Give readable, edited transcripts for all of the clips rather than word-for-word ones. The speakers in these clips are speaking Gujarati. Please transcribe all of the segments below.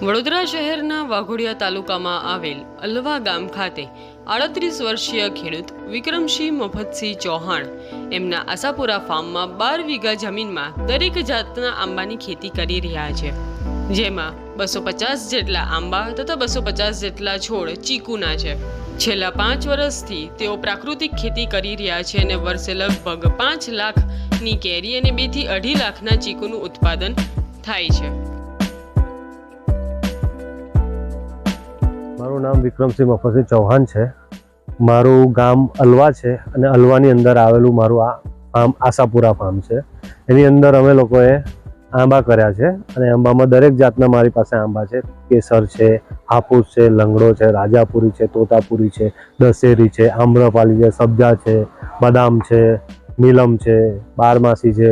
વડોદરા શહેરના વાઘોડિયા તાલુકામાં આવેલ અલવા ગામ ખાતે 38 વર્ષીય ખેડૂત વિક્રમસિંહ મફતસિંહ ચૌહાણ એમના આશાપુરા ફાર્મમાં 12 વીઘા જમીનમાં દરેક જાતના આંબાની ખેતી કરી રહ્યા છે, જેમાં 250 જેટલા આંબા તથા 250 જેટલા છોડ ચીકુના છે। છેલ્લા 5 વર્ષથી તેઓ પ્રાકૃતિક ખેતી કરી રહ્યા છે અને વર્ષે લગભગ 5 લાખની કેરી અને 2 થી 2.5 લાખના ચીકુનું ઉત્પાદન થાય છે। મારું નામ વિક્રમસિંહ મફતસિંહ ચૌહાણ છે। મારું ગામ અલવા છે અને અલવાની અંદર આવેલું મારું આ ફાર્મ આશાપુરા ફાર્મ છે। એની અંદર અમે લોકોએ આંબા કર્યા છે અને આંબામાં દરેક જાતના મારી પાસે આંબા છે। કેસર છે, હાપુસ છે, લંગડો છે, રાજાપુરી છે, તોતાપુરી છે, દશેરી છે, આમ્રપાલી છે, સબ્જા છે, બદામ છે, નીલમ છે, બારમાસી છે।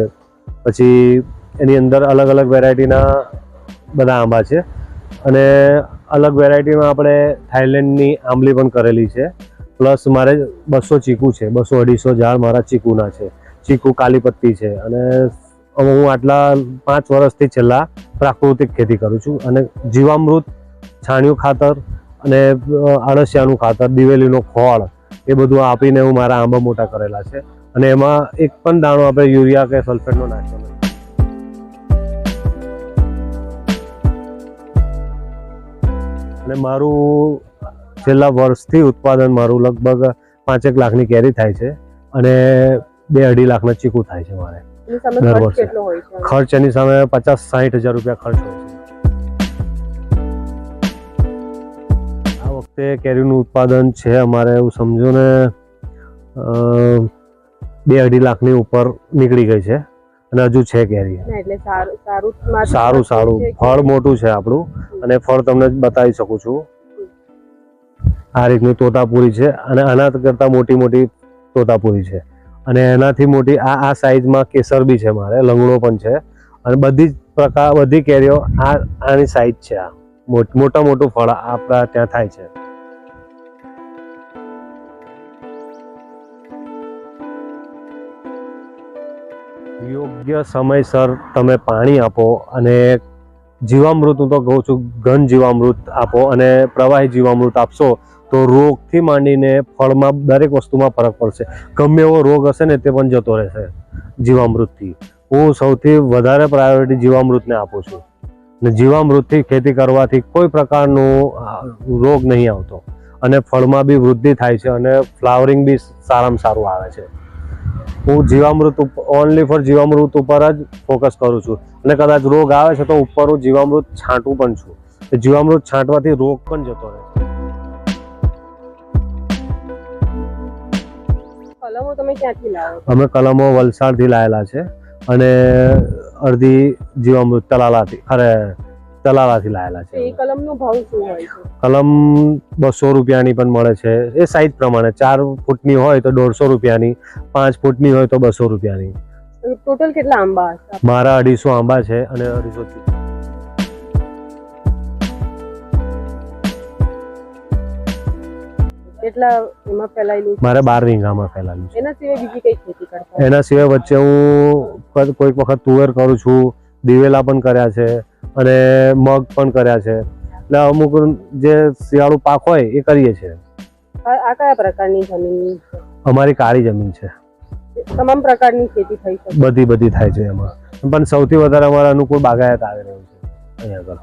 પછી એની અંદર અલગ અલગ વેરાયટીના બધા આંબા છે અને અલગ વેરાયટીમાં આપણે થાઈલેન્ડની આંબલી પણ કરેલી છે। પ્લસ મારે 200 ચીકુ છે, 200-250 ઝાડ મારા ચીકુના છે। ચીકુ કાલીપત્તી છે અને હું આટલા 5 વર્ષથી છેલ્લા પ્રાકૃતિક ખેતી કરું છું અને જીવામૃત, છાણિયું ખાતર અને અળસિયાનું ખાતર, દિવેલીનો ખોળ એ બધું આપીને હું મારા આંબા મોટા કરેલા છે અને એમાં એક પણ દાણો આપણે યુરિયા કે સલ્ફેટનો નાખ્યો નથી। અને મારું છેલ્લા વર્ષથી ઉત્પાદન મારું લગભગ 5 લાખની કેરી થાય છે અને 2-2.5 લાખના ચીકુ થાય છે મારે દર વર્ષે। ખર્ચ એની સામે 50-60 હજાર રૂપિયા ખર્ચ હોય છે। આ વખતે કેરીનું ઉત્પાદન છે અમારે એવું સમજો ને 2-2.5 લાખની ઉપર નીકળી ગઈ છે અને હજુ છે કેરી। સારું ફળ મોટું છે આપણું અને ફળ તમને બતાવી શકું છું। આ રીતની તોતાપુરી છે અને આના કરતા મોટી મોટી તોતાપુરી છે અને એનાથી મોટી આ સાઈઝમાં કેસર બી છે મારે, લંગડો પણ છે અને બધી કેરીઓ આની સાઈઝ છે। આ મોટું ફળ આપણા ત્યાં થાય છે। યોગ્ય સમયસર તમે પાણી આપો અને જીવામૃત, હું તો કહું છું ઘન જીવામૃત આપો અને પ્રવાહી જીવામૃત આપશો તો રોગથી માંડીને ફળમાં દરેક વસ્તુમાં ફરક પડશે। ગમે એવો રોગ હશે ને તે પણ જતો રહેશે જીવામૃતથી। હું સૌથી વધારે પ્રાયોરિટી જીવામૃતને આપું છું અને જીવામૃતથી ખેતી કરવાથી કોઈ પ્રકારનો રોગ નહીં આવતો અને ફળમાં બી વૃદ્ધિ થાય છે અને ફ્લાવરિંગ બી સારામાં સારું આવે છે। હું જીવામૃત ઓનલી ફોર જીવામૃત ઉપર જ ફોકસ કરું છું અને કદાચ રોગ આવે છે તો ઉપર હું જીવામૃત છાંટું પણ છું। જીવામૃત છાંટવાથી રોગ પણ જતો રહે છે। કલમો તમે ક્યાંથી લાવો? અમે કલમો વલસાડથી લાયેલા છે અને અડધી જીવામૃત તલાલાથી લાયેલા છે। એ કલમનો ભાવ શું હોય છે? કલમ 200 રૂપિયાની પણ મળે છે, એ સાઈઝ પ્રમાણે। 4 ફૂટની હોય તો 150 રૂપિયાની, 5 ફૂટની હોય તો 200 રૂપિયાની। ટોટલ કેટલા આંબા હશે? મારા 250 આંબા છે અને 250 કેટલા એમાં ફેલાયેલું છે? મારે 12 વીઘામાં ફેલાયેલું છે। એના સિવાય બીજી કઈ ખેતી કરતા? એના સિવાય વચ્ચે હું કોઈક વખત તુવેર કરું છું, દિવેલા પણ કર્યા છે અને મગ પણ કર્યા છે। એટલે અમુક જે શિયાળુ પાક હોય એ કરીએ છીએ। આ કયા પ્રકારની જમીન છે? અમારી કાળી જમીન છે। તમામ પ્રકારની ખેતી થઈ શકે? બધી થાય છે એમાં, પણ સૌથી વધારે અમારા અનુકૂળ બાગાયત આવી રહ્યું છે અહીંયા આગળ।